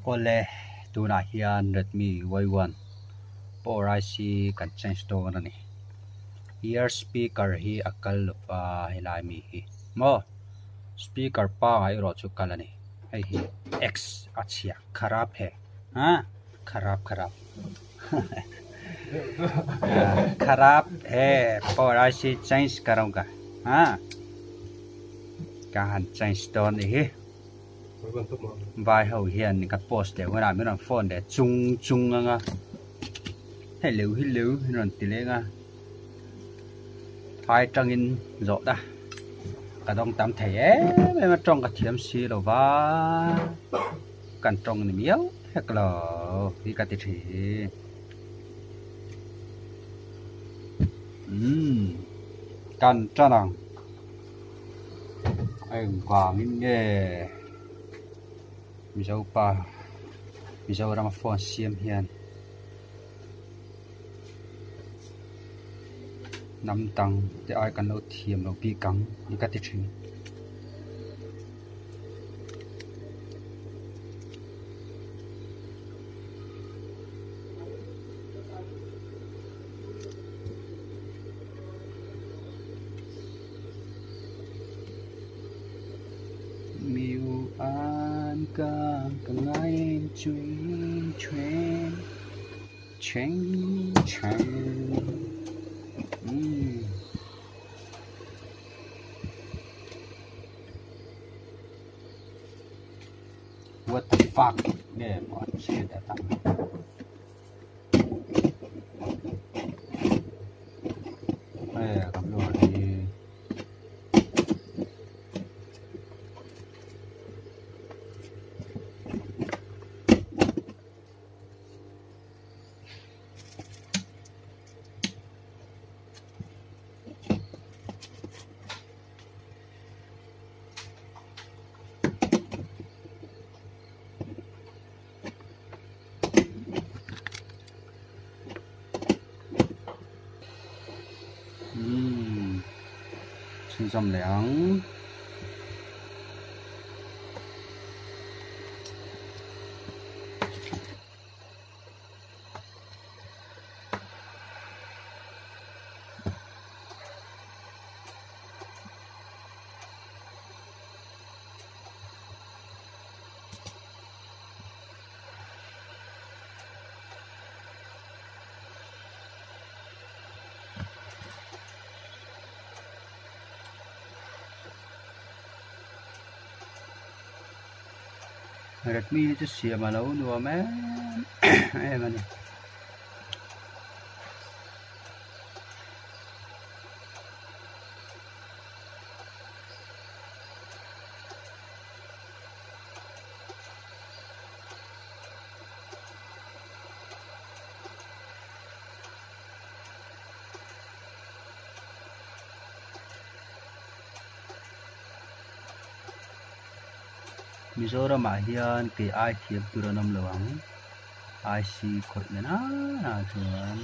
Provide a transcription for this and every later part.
Ole tuna hian Redmi Y1 Power IC kan change to ani ear speaker hi akal lupa hilai mi hi mo speaker pa ngai ro chu kalani hei hi X achia kharap he ha kharap kharap he Power IC change karong ka ha ka han change to ni hi vai hậu hiền các post để ngoài làm mấy phone để chung chung nga hay liu rồi tỷ lệ nga hai trang in rõ ta cả đông tam thể ấy mà trong cả thiểm xí rồi va cần trong này miếu hay là đi cả tỷ cần cho nàng anh qua mình nghe mi zo ram phone siam hian nam tang te ai kan lo thiam lo pi kang ni ka ti thin miu an ka ngai chui chuen chen what the fuck yeah what shit that cầm luôn đi xin dòng lẻng Redmi chứ xìa mà lâu nữa mấy em anh Mizoram hian ke ai thiam turanam lawang IC khot na chuan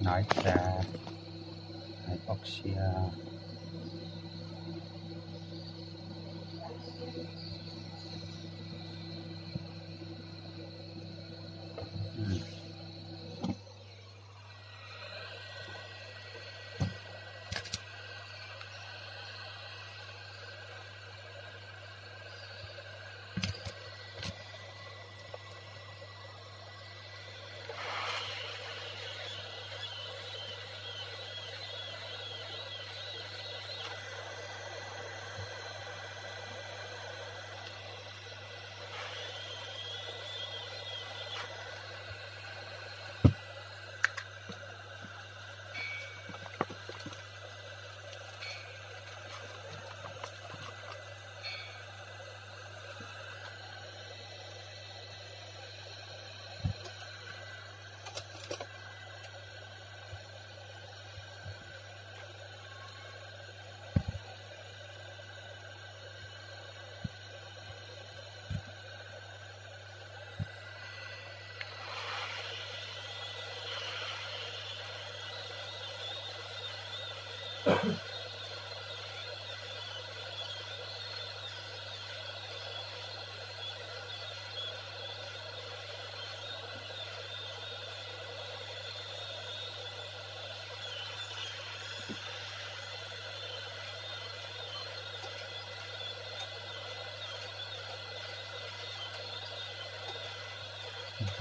Nightcap, hypoxia.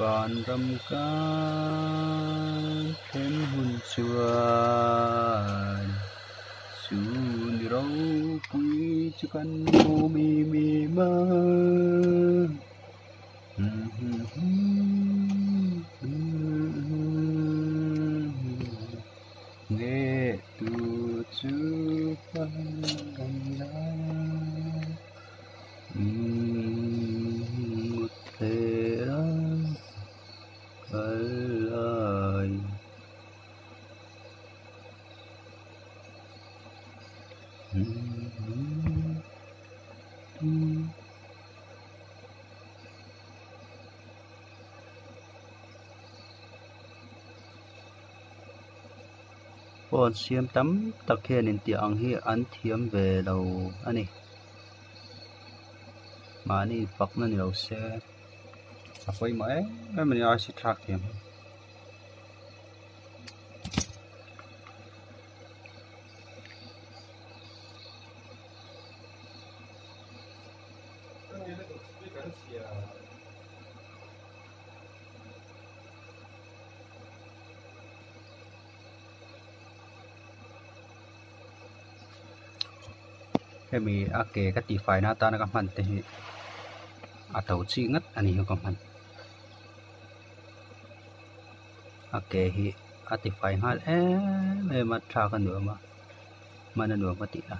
Vạn râm can thêm hồn chuan sun rau quý cho căn mô mi mi ma nghe tu chu phan gần ra một thế đó lại bọn xiêm tắm tắc khen in tiếng hi ăn thiếm về đầu anh ấy mà anh ấy phật nó nhiều xe à quay mấy mình ai sẽ track thiếm cái mi ake cái tỷ phải na ta nó cầm thế à tàu chi ngất anh ấy cầm hẳn ake hi à tỷ phải hát em mà track nữa mà nó nữa mà tỷ là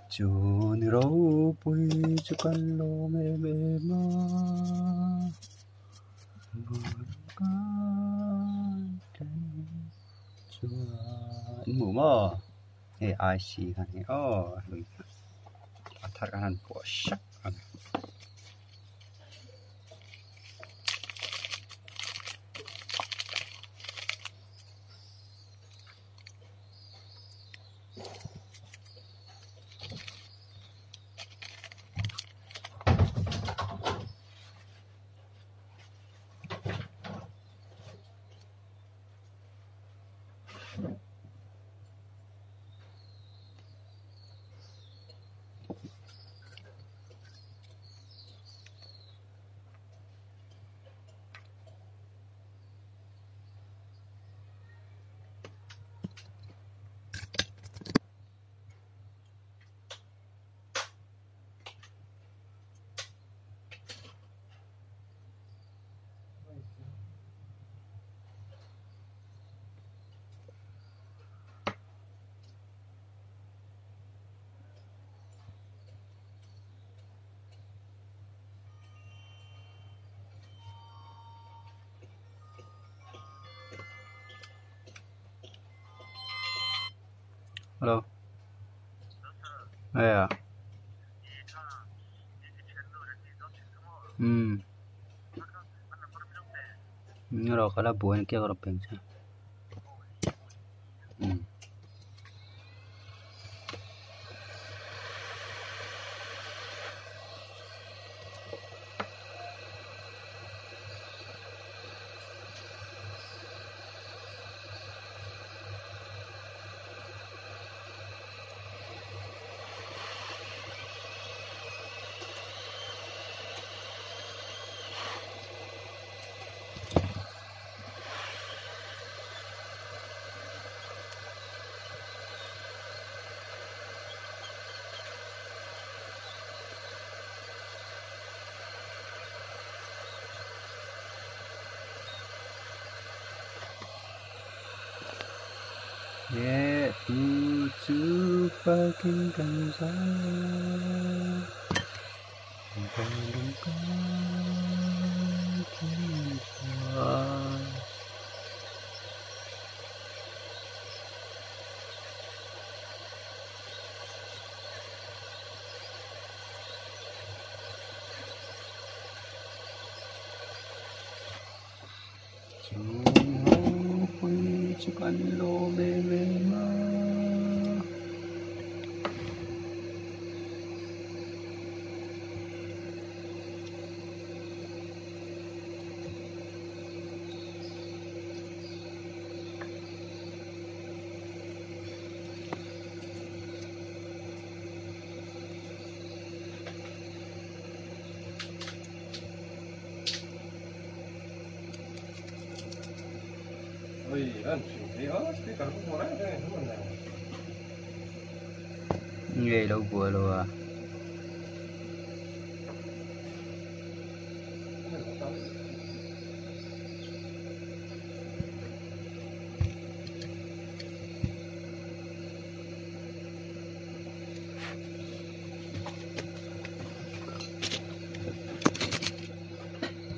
chun rau pui cho căn lô mê mê ma mù mò ê ai xì khăn hè lùi thật khăn của sắc hello à rồi kalau bukan kia kalau pengen yeah tu chu fucking gần ra còn đừng có kiếm ra chỉ cần lô mê mê mà Oi, antes, eu explicar como é, né? nghe đâu vừa luôn à.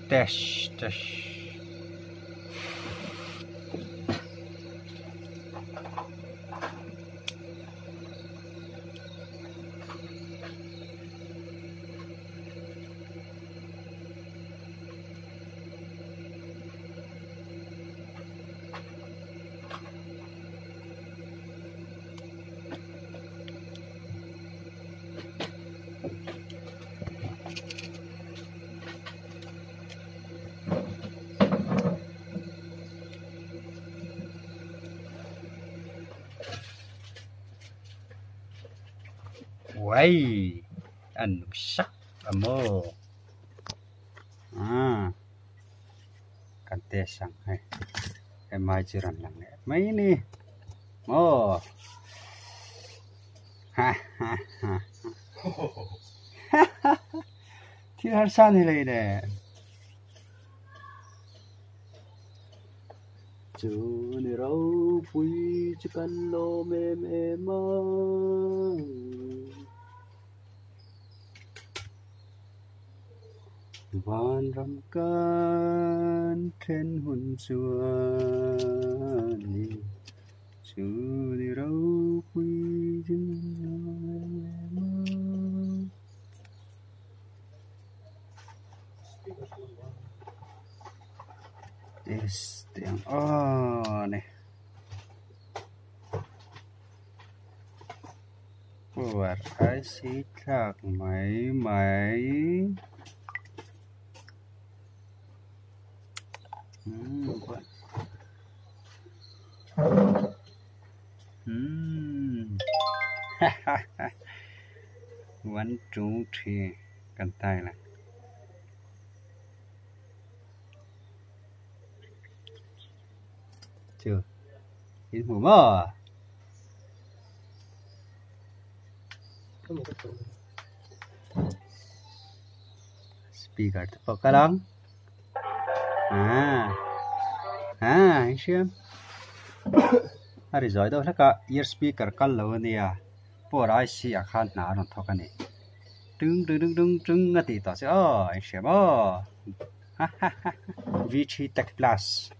Dash, dash. Quay anh sắc mơ à kan te sang hai em mai chiran lang ne mấy ni mơ ha ha ha thì har san hi lấy nè chú ni rau pui chỉ cần lô mê mê mơ van ram can khen hun chuan ni chu ni rau pui jing is tiếng này của ai xí thạc máy máy vẫn trúng thì cần tay là chưa ít mù mơ speaker tập cái lắm anh xem rồi đâu là ear speaker cái lâu nè bỏ ra xí à khăn nào nó thọc cái này trứng ngắt thì tao sẽ anh xem Vichy Tech Plus